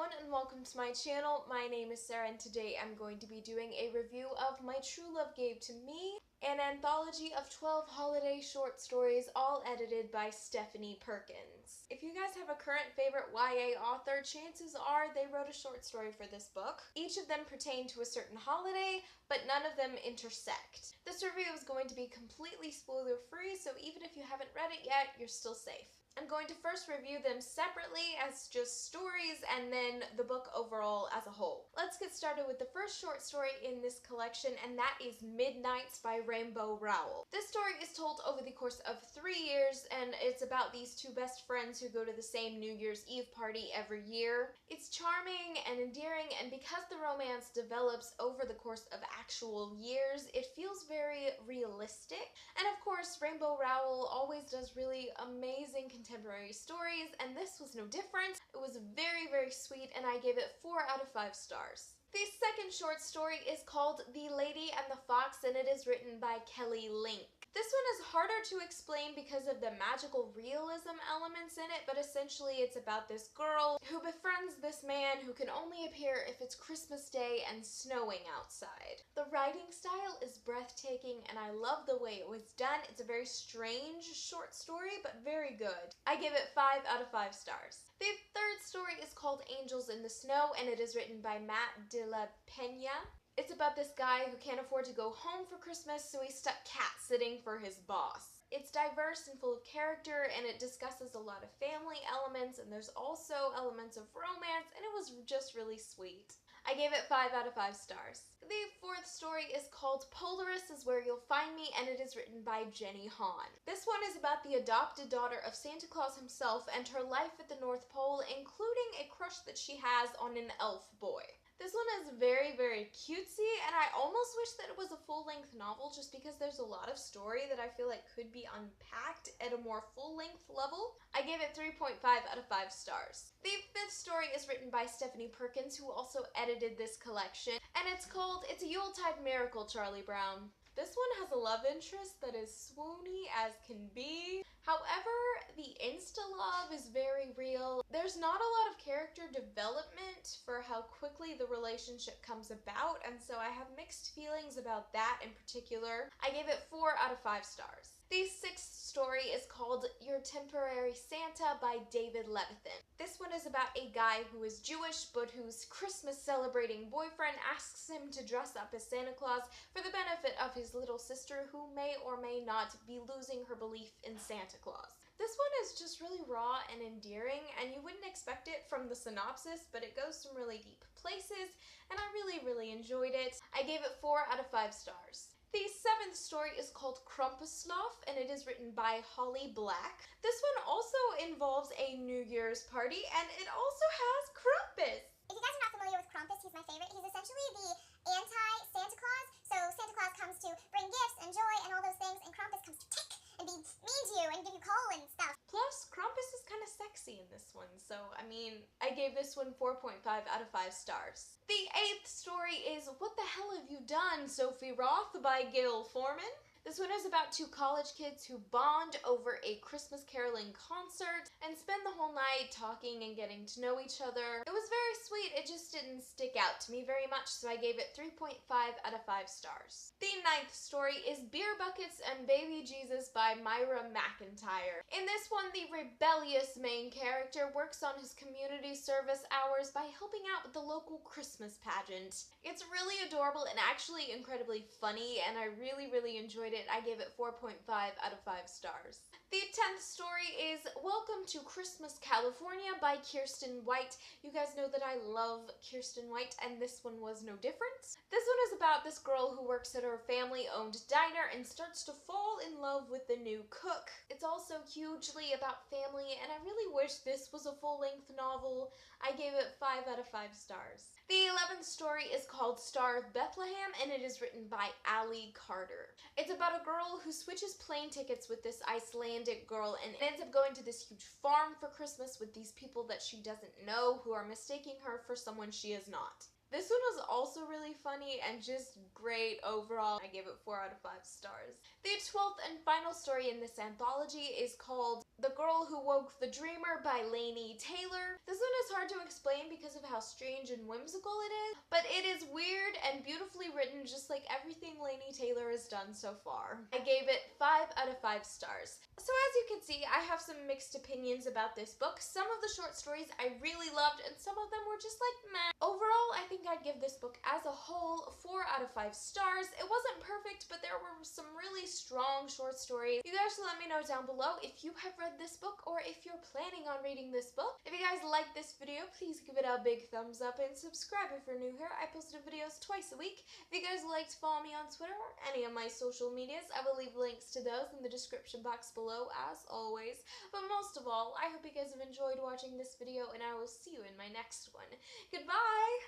everyone and welcome to my channel. My name is Sarah and today I'm going to be doing a review of My True Love Gave to Me, an anthology of 12 holiday short stories all edited by Stephanie Perkins. If you guys have a current favorite YA author, chances are they wrote a short story for this book. Each of them pertain to a certain holiday, but none of them intersect. This review is going to be completely spoiler-free, so even if you haven't read it yet, you're still safe. I'm going to first review them separately as just stories and then the book overall as a whole. Let's get started with the first short story in this collection, and that is Midnights by Rainbow Rowell. This story is told over the course of 3 years, and it's about these two best friends who go to the same New Year's Eve party every year. It's charming and endearing, and because the romance develops over the course of actual years, it feels very realistic. And of course, Rainbow Rowell always does really amazing contemporary stories, and this was no different. It was very, very sweet, and I gave it 4 out of 5 stars. The second short story is called The Lady and the Fox, and it is written by Kelly Link. This one is harder to explain because of the magical realism elements in it, but essentially it's about this girl who befriends this man who can only appear if it's Christmas Day and snowing outside. The writing style is breathtaking and I love the way it was done. It's a very strange short story, but very good. I give it 5 out of 5 stars. The third story is called Angels in the Snow, and it is written by Matt de la Pena. It's about this guy who can't afford to go home for Christmas, so he's stuck cat-sitting for his boss. It's diverse and full of character, and it discusses a lot of family elements, and there's also elements of romance, and it was just really sweet. I gave it 5 out of 5 stars. The fourth story is called Polaris is Where You'll Find Me, and it is written by Jenny Han. This one is about the adopted daughter of Santa Claus himself and her life at the North Pole, including a crush that she has on an elf boy. This one is very, very cutesy, and I almost wish that it was a full-length novel just because there's a lot of story that I feel like could be unpacked at a more full-length level. I gave it 3.5 out of 5 stars. The fifth story is written by Stephanie Perkins, who also edited this collection, and it's called It's a Yuletide Miracle, Charlie Brown. This one has a love interest that is swoony as can be. However, the insta-love is very real. There's not a lot of character development for how quickly the relationship comes about, and so I have mixed feelings about that in particular. I gave it 4 out of 5 stars. The sixth story is called Your Temporary Santa by David Levithan. This one is about a guy who is Jewish but whose Christmas celebrating boyfriend asks him to dress up as Santa Claus for the benefit of his little sister who may or may not be losing her belief in Santa Claus. This one is just really raw and endearing, and you wouldn't expect it from the synopsis, but it goes some really deep places, and I really, really enjoyed it. I gave it 4 out of 5 stars. The seventh story is called Krumpuslauf, and it is written by Holly Black. This one also involves a New Year's party, and it also has Krampus. If you guys are not familiar with Krampus, he's my favorite. He's essentially the anti-Santa Claus. So Santa Claus comes to bring gifts and joy and all those things, and Krampus comes to tick and be mean to you and give you coal and stuff. Plus, Krampus is kind of sexy in this one, so I mean, I gave this one 4.5 out of 5 stars. The eighth story is What the Hell Have You Done, Sophie Roth by Gail Foreman. This one is about two college kids who bond over a Christmas caroling concert and spend the whole night talking and getting to know each other. It was very sweet, it just didn't stick out to me very much, so I gave it 3.5 out of 5 stars. The ninth story is Beer Buckets and Baby Jesus by Myra McIntyre. In this one, the rebellious main character works on his community service hours by helping out with the local Christmas pageant. It's really adorable and actually incredibly funny, and I really, really enjoyed it. I gave it 4.5 out of 5 stars. The 10th story is Welcome to Christmas, California by Kirsten White. You guys know that I love Kirsten White, and this one was no different. This one is about this girl who works at her family-owned diner and starts to fall in love with the new cook. It's also hugely about family, and I really wish this was a full-length novel. I gave it 5 out of 5 stars. The 11th story is called Star of Bethlehem, and it is written by Allie Carter. It's about a girl who switches plane tickets with this Icelandic girl and ends up going to this huge farm for Christmas with these people that she doesn't know who are mistaking her for someone she is not. This one was also really funny and just great overall. I gave it 4 out of 5 stars. The 12th and final story in this anthology is called The Girl Who Woke the Dreamer by Laini Taylor. This one is hard to explain explain because of how strange and whimsical it is, but it is weird and beautifully written, just like everything Laini Taylor has done so far. I gave it 5 out of 5 stars. So as you can see, I have some mixed opinions about this book. Some of the short stories I really loved, and some of them were just like meh. Overall, I think I'd give this book as a whole 4 out of 5 stars. It wasn't perfect, but there were some really strong short stories. You guys should let me know down below if you have read this book or if you're planning on reading this book. If you guys like this video, please give it a big thumbs up and subscribe if you're new here. I post videos twice a week. If you guys would like to follow me on Twitter or any of my social medias, I will leave links to those in the description box below as always. But most of all, I hope you guys have enjoyed watching this video, and I will see you in my next one. Goodbye!